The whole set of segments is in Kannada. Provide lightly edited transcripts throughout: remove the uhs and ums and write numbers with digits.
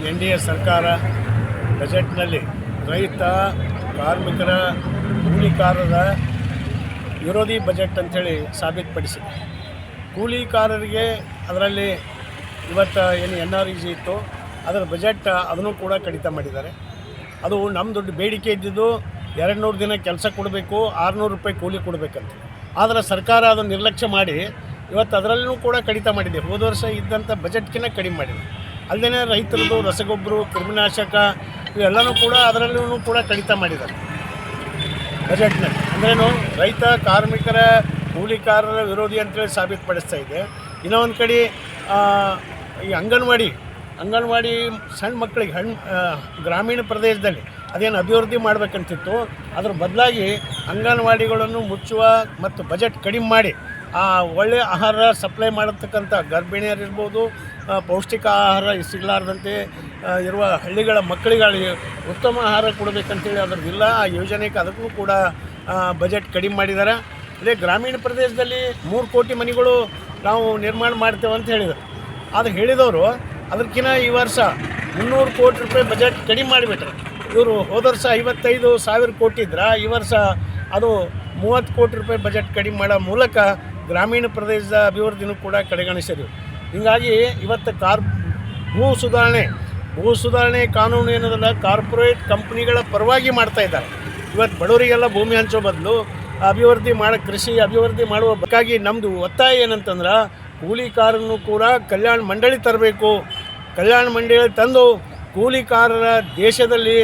NDA ಸರ್ಕಾರ ಬಜೆಟ್ನಲ್ಲಿ ರೈತ ಕಾರ್ಮಿಕರ ಕೂಲಿಕಾರರ ವಿರೋಧಿ ಬಜೆಟ್ ಅಂಥೇಳಿ ಸಾಬೀತುಪಡಿಸಿದೆ. ಕೂಲಿಕಾರರಿಗೆ ಅದರಲ್ಲಿ ಇವತ್ತು ಏನು NREG ಇತ್ತು ಅದರ ಬಜೆಟ್ ಅದನ್ನು ಕೂಡ ಕಡಿತ ಮಾಡಿದ್ದಾರೆ. ಅದು ನಮ್ಮ ದೊಡ್ಡ ಬೇಡಿಕೆ ಇದ್ದಿದ್ದು 200 ದಿನ ಕೆಲಸ ಕೊಡಬೇಕು, 600 ರೂಪಾಯಿ ಕೂಲಿ ಕೊಡಬೇಕಂತ. ಆದರೆ ಸರ್ಕಾರ ಅದನ್ನು ನಿರ್ಲಕ್ಷ್ಯ ಮಾಡಿ ಇವತ್ತು ಅದರಲ್ಲೂ ಕೂಡ ಕಡಿತ ಮಾಡಿದೆ. ಹೋದ ವರ್ಷ ಇದ್ದಂಥ ಬಜೆಟ್ಗಿಂತ ಕಡಿಮೆ ಮಾಡಿದೆ. ಅಲ್ಲದೇ ರೈತರದ್ದು ರಸಗೊಬ್ಬರ, ಕ್ರಿಮಿನಾಶಕ ಇವೆಲ್ಲವೂ ಕೂಡ ಅದರಲ್ಲೂ ಕೂಡ ಕಡಿತ ಮಾಡಿದ್ದಾರೆ ಬಜೆಟ್ನಲ್ಲಿ. ಅಂದ್ರೇನು, ರೈತ ಕಾರ್ಮಿಕರ ಕೂಲಿಕಾರರ ವಿರೋಧಿ ಅಂತೇಳಿ ಸಾಬೀತುಪಡಿಸ್ತಾ ಇದೆ. ಇನ್ನೂ ಒಂದು ಕಡೆ ಈ ಅಂಗನವಾಡಿ ಸಣ್ಣ ಮಕ್ಕಳಿಗೆ ಗ್ರಾಮೀಣ ಪ್ರದೇಶದಲ್ಲಿ ಅದೇನು ಅಭಿವೃದ್ಧಿ ಮಾಡಬೇಕಂತಿತ್ತು, ಅದ್ರ ಬದಲಾಗಿ ಅಂಗನವಾಡಿಗಳನ್ನು ಮುಚ್ಚುವ ಮತ್ತು ಬಜೆಟ್ ಕಡಿಮೆ ಮಾಡಿ ಒಳ್ಳೆಯ ಆಹಾರ ಸಪ್ಲೈ ಮಾಡತಕ್ಕಂಥ ಗರ್ಭಿಣಿಯರಿರ್ಬೋದು, ಪೌಷ್ಟಿಕ ಆಹಾರ ಸಿಗಲಾರ್ದಂತೆ ಇರುವ ಹಳ್ಳಿಗಳ ಮಕ್ಕಳಿಗೆ ಉತ್ತಮ ಆಹಾರ ಕೊಡಬೇಕಂತೇಳಿ ಅದರದ್ದಿಲ್ಲ. ಆ ಯೋಜನೆಗೆ ಅದಕ್ಕೂ ಕೂಡ ಬಜೆಟ್ ಕಡಿಮೆ ಮಾಡಿದ್ದಾರೆ. ಅದೇ ಗ್ರಾಮೀಣ ಪ್ರದೇಶದಲ್ಲಿ 3 ಕೋಟಿ ಮನೆಗಳು ನಾವು ನಿರ್ಮಾಣ ಮಾಡ್ತೇವೆ ಅಂತ ಹೇಳಿದರು. ಅದು ಹೇಳಿದವರು ಅದಕ್ಕಿಂತ ಈ ವರ್ಷ 300 ಕೋಟಿ ರೂಪಾಯಿ ಬಜೆಟ್ ಕಡಿಮೆ ಮಾಡಿಬಿಟ್ರೆ. ಇವರು ಹೋದ ವರ್ಷ 55,000 ಕೋಟಿ ಇದ್ರೆ ಈ ವರ್ಷ ಅದು 30 ಕೋಟಿ ರೂಪಾಯಿ ಬಜೆಟ್ ಕಡಿಮೆ ಮಾಡೋ ಮೂಲಕ ಗ್ರಾಮೀಣ ಪ್ರದೇಶದ ಅಭಿವೃದ್ಧಿನೂ ಕೂಡ ಕಡೆಗಣಿಸಿದರು. ಹೀಗಾಗಿ ಇವತ್ತು ಭೂ ಸುಧಾರಣೆ ಕಾನೂನು ಏನದಲ್ಲ, ಕಾರ್ಪೊರೇಟ್ ಕಂಪ್ನಿಗಳ ಪರವಾಗಿ ಮಾಡ್ತಾ ಇದ್ದಾರೆ. ಇವತ್ತು ಬಡವರಿಗೆಲ್ಲ ಭೂಮಿ ಹಂಚೋ ಬದಲು ಕೃಷಿ ಅಭಿವೃದ್ಧಿ ಮಾಡುವ ಬೇಕಾಗಿ ನಮ್ಮದು ಒತ್ತಾಯ ಏನಂತಂದ್ರೆ, ಕೂಲಿಕಾರನ್ನು ಕೂಡ ಕಲ್ಯಾಣ ಮಂಡಳಿ ತರಬೇಕು. ಕಲ್ಯಾಣ ಮಂಡಳಿ ತಂದು ಕೂಲಿಕಾರರ ದೇಶದಲ್ಲಿ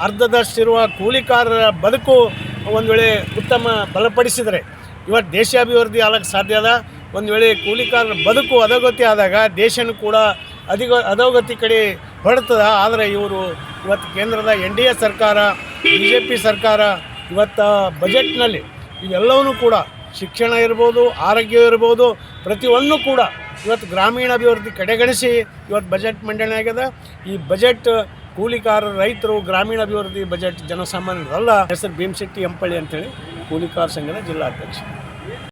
ಅರ್ಧದಷ್ಟಿರುವ ಕೂಲಿಕಾರರ ಬದುಕು ಒಂದು ವೇಳೆ ಉತ್ತಮ ಬಲಪಡಿಸಿದರೆ ಇವತ್ತು ದೇಶಾಭಿವೃದ್ಧಿ ಆಗಕ್ಕೆ ಸಾಧ್ಯ ಅದ. ಒಂದು ವೇಳೆ ಕೂಲಿಕಾರರ ಬದುಕು ಅಧೋಗತಿ ಆದಾಗ ದೇಶನೂ ಕೂಡ ಅಧೋಗತಿ ಕಡೆ ಹೊರಡ್ತದ. ಆದರೆ ಇವತ್ತು ಕೇಂದ್ರದ NDA ಸರ್ಕಾರ, BJP ಸರ್ಕಾರ ಇವತ್ತು ಬಜೆಟ್ನಲ್ಲಿ ಇವೆಲ್ಲವೂ ಕೂಡ ಶಿಕ್ಷಣ ಇರ್ಬೋದು, ಆರೋಗ್ಯ ಇರ್ಬೋದು, ಪ್ರತಿಯೊಂದು ಕೂಡ ಇವತ್ತು ಗ್ರಾಮೀಣ ಅಭಿವೃದ್ಧಿ ಕಡೆಗಣಿಸಿ ಇವತ್ತು ಬಜೆಟ್ ಮಂಡನೆ ಆಗ್ಯದ. ಈ ಬಜೆಟ್ ಕೂಲಿಕಾರರು, ರೈತರು, ಗ್ರಾಮೀಣ ಅಭಿವೃದ್ಧಿ ಬಜೆಟ್ ಜನಸಾಮಾನ್ಯರಲ್ಲ. ಹೆಸರು ಭೀಮಶೆಟ್ಟಿ ಎಂಪಳ್ಳಿ ಅಂತೇಳಿ ಕೂಲಿಕಾರ ಸಂಘದ ಜಿಲ್ಲಾಧ್ಯಕ್ಷ.